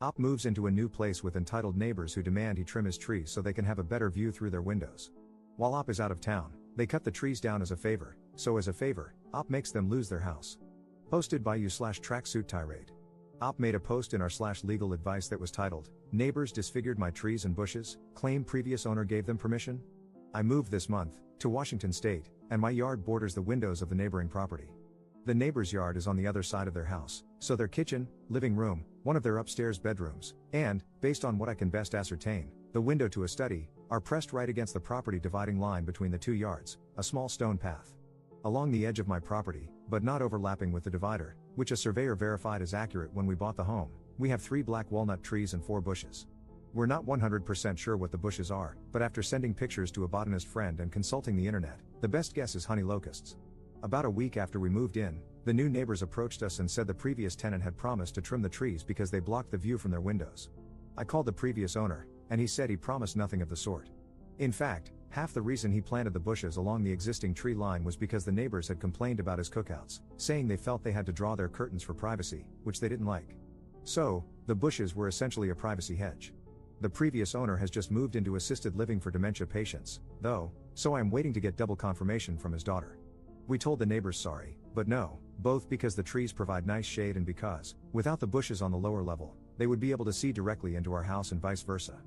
Op moves into a new place with entitled neighbors who demand he trim his trees so they can have a better view through their windows. While Op is out of town, they cut the trees down as a favor, so as a favor, Op makes them lose their house. Posted by you/tracksuit tirade. Op made a post in our/legal advice that was titled, "Neighbors disfigured my trees and bushes, claim previous owner gave them permission?" I moved this month, to Washington State, and my yard borders the windows of the neighboring property. The neighbor's yard is on the other side of their house, so their kitchen, living room, one of their upstairs bedrooms, and, based on what I can best ascertain, the window to a study, are pressed right against the property dividing line between the two yards, a small stone path. Along the edge of my property, but not overlapping with the divider, which a surveyor verified is accurate when we bought the home, we have 3 black walnut trees and 4 bushes. We're not 100% sure what the bushes are, but after sending pictures to a botanist friend and consulting the internet, the best guess is honey locusts. About a week after we moved in, the new neighbors approached us and said the previous tenant had promised to trim the trees because they blocked the view from their windows. I called the previous owner, and he said he promised nothing of the sort. In fact, half the reason he planted the bushes along the existing tree line was because the neighbors had complained about his cookouts, saying they felt they had to draw their curtains for privacy, which they didn't like. So, the bushes were essentially a privacy hedge. The previous owner has just moved into assisted living for dementia patients, though, so I am waiting to get double confirmation from his daughter. We told the neighbors sorry, but no, both because the trees provide nice shade and because, without the bushes on the lower level, they would be able to see directly into our house and vice versa.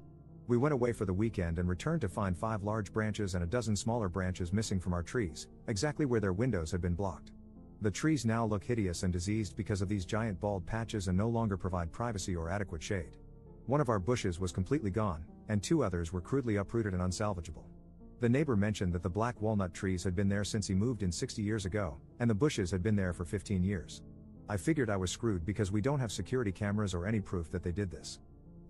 We went away for the weekend and returned to find 5 large branches and a dozen smaller branches missing from our trees, exactly where their windows had been blocked. The trees now look hideous and diseased because of these giant bald patches and no longer provide privacy or adequate shade. One of our bushes was completely gone, and 2 others were crudely uprooted and unsalvageable. The neighbor mentioned that the black walnut trees had been there since he moved in 60 years ago, and the bushes had been there for 15 years. I figured I was screwed because we don't have security cameras or any proof that they did this.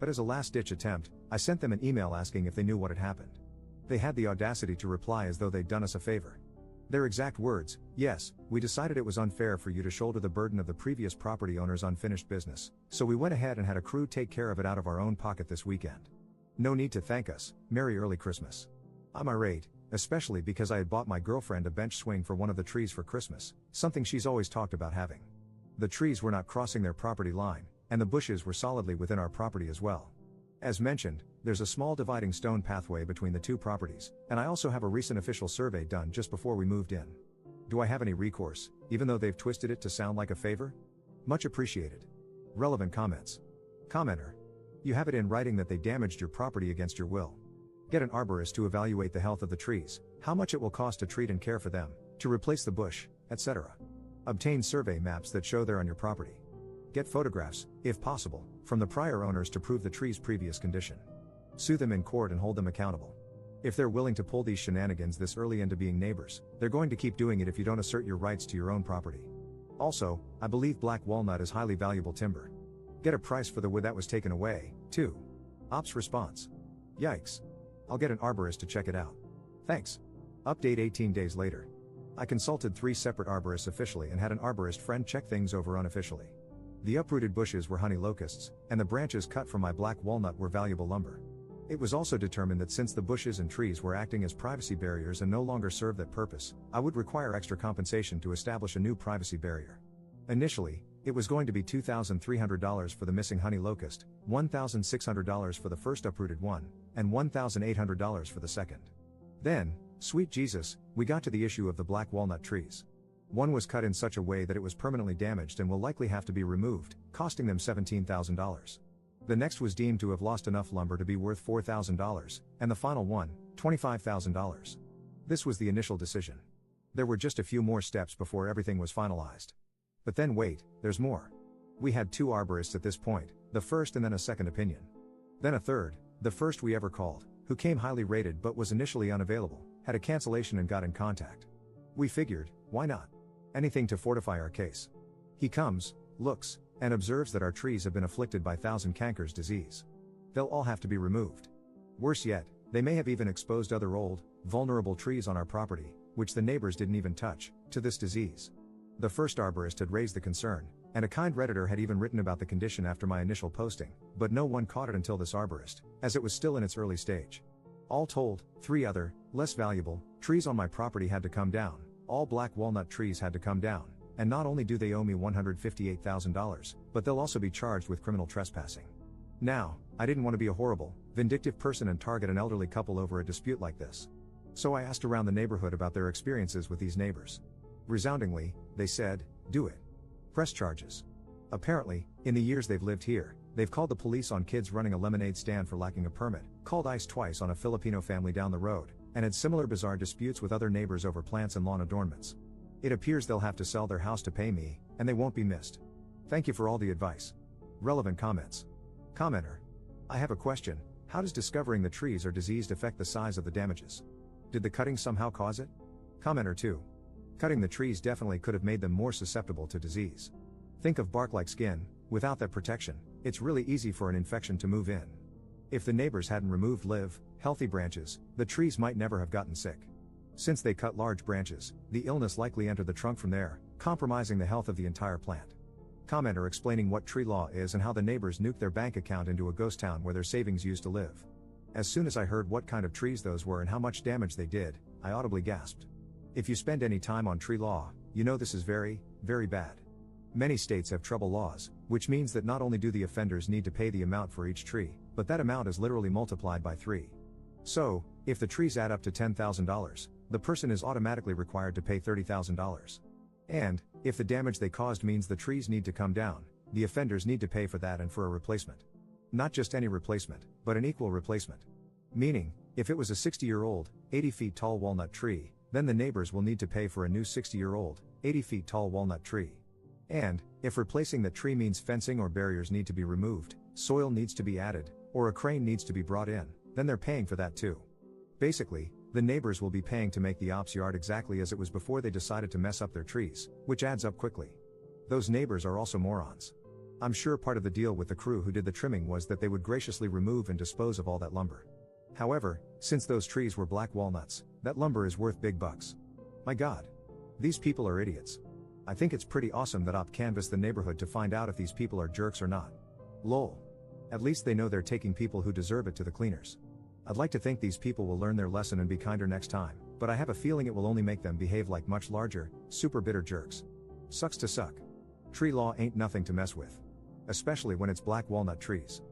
But as a last-ditch attempt, I sent them an email asking if they knew what had happened. They had the audacity to reply as though they'd done us a favor. Their exact words, "Yes, we decided it was unfair for you to shoulder the burden of the previous property owner's unfinished business, so we went ahead and had a crew take care of it out of our own pocket this weekend. No need to thank us, Merry Early Christmas." I'm irate, especially because I had bought my girlfriend a bench swing for one of the trees for Christmas, something she's always talked about having. The trees were not crossing their property line, and the bushes were solidly within our property as well. As mentioned, there's a small dividing stone pathway between the 2 properties, and I also have a recent official survey done just before we moved in. Do I have any recourse, even though they've twisted it to sound like a favor? Much appreciated. Relevant comments. Commenter. You have it in writing that they damaged your property against your will. Get an arborist to evaluate the health of the trees, how much it will cost to treat and care for them, to replace the bush, etc. Obtain survey maps that show they're on your property. Get photographs, if possible, from the prior owners to prove the tree's previous condition. Sue them in court and hold them accountable. If they're willing to pull these shenanigans this early into being neighbors, they're going to keep doing it if you don't assert your rights to your own property. Also, I believe black walnut is highly valuable timber. Get a price for the wood that was taken away, too. Op's response. Yikes. I'll get an arborist to check it out. Thanks. Update 18 days later. I consulted 3 separate arborists officially and had an arborist friend check things over unofficially. The uprooted bushes were honey locusts, and the branches cut from my black walnut were valuable lumber. It was also determined that since the bushes and trees were acting as privacy barriers and no longer serve that purpose, I would require extra compensation to establish a new privacy barrier. Initially, it was going to be $2,300 for the missing honey locust, $1,600 for the first uprooted one, and $1,800 for the second. Then, sweet Jesus, we got to the issue of the black walnut trees. One was cut in such a way that it was permanently damaged and will likely have to be removed, costing them $17,000. The next was deemed to have lost enough lumber to be worth $4,000, and the final one, $25,000. This was the initial decision. There were just a few more steps before everything was finalized. But then wait, there's more. We had 2 arborists at this point, the first and then a second opinion. Then a third, the first we ever called, who came highly rated but was initially unavailable, had a cancellation and got in contact. We figured, why not? Anything to fortify our case. He comes, looks, and observes that our trees have been afflicted by thousand cankers disease. They'll all have to be removed. Worse yet, they may have even exposed other old, vulnerable trees on our property, which the neighbors didn't even touch, to this disease. The first arborist had raised the concern, and a kind Redditor had even written about the condition after my initial posting, but no one caught it until this arborist, as it was still in its early stage. All told, 3 other, less valuable, trees on my property had to come down, all black walnut trees had to come down, and not only do they owe me $158,000, but they'll also be charged with criminal trespassing. Now, I didn't want to be a horrible, vindictive person and target an elderly couple over a dispute like this. So I asked around the neighborhood about their experiences with these neighbors. Resoundingly, they said, "Do it. Press charges." Apparently, in the years they've lived here, they've called the police on kids running a lemonade stand for lacking a permit, called ICE twice on a Filipino family down the road, and had similar bizarre disputes with other neighbors over plants and lawn adornments. It appears they'll have to sell their house to pay me, and they won't be missed. Thank you for all the advice. Relevant comments. Commenter. I have a question. How does discovering the trees are diseased affect the size of the damages? Did the cutting somehow cause it? Commenter 2. Cutting the trees definitely could have made them more susceptible to disease. Think of bark-like skin. Without that protection, it's really easy for an infection to move in. If the neighbors hadn't removed live, healthy branches, the trees might never have gotten sick. Since they cut large branches, the illness likely entered the trunk from there, compromising the health of the entire plant. Commenter explaining what tree law is and how the neighbors nuked their bank account into a ghost town where their savings used to live. As soon as I heard what kind of trees those were and how much damage they did, I audibly gasped. If you spend any time on tree law, you know this is very, very bad. Many states have trouble laws, which means that not only do the offenders need to pay the amount for each tree, but that amount is literally multiplied by 3. So, if the trees add up to $10,000, the person is automatically required to pay $30,000. And, if the damage they caused means the trees need to come down, the offenders need to pay for that and for a replacement. Not just any replacement, but an equal replacement. Meaning, if it was a 60-year-old, 80 feet tall walnut tree, then the neighbors will need to pay for a new 60-year-old, 80 feet tall walnut tree. And, if replacing that tree means fencing or barriers need to be removed, soil needs to be added, or a crane needs to be brought in, then they're paying for that too. Basically, the neighbors will be paying to make the ops yard exactly as it was before they decided to mess up their trees, which adds up quickly. Those neighbors are also morons. I'm sure part of the deal with the crew who did the trimming was that they would graciously remove and dispose of all that lumber. However, since those trees were black walnuts, that lumber is worth big bucks. My God. These people are idiots. I think it's pretty awesome that OP canvassed the neighborhood to find out if these people are jerks or not. Lol. At least they know they're taking people who deserve it to the cleaners. I'd like to think these people will learn their lesson and be kinder next time, but I have a feeling it will only make them behave like much larger, super bitter jerks. Sucks to suck. Tree law ain't nothing to mess with. Especially when it's black walnut trees.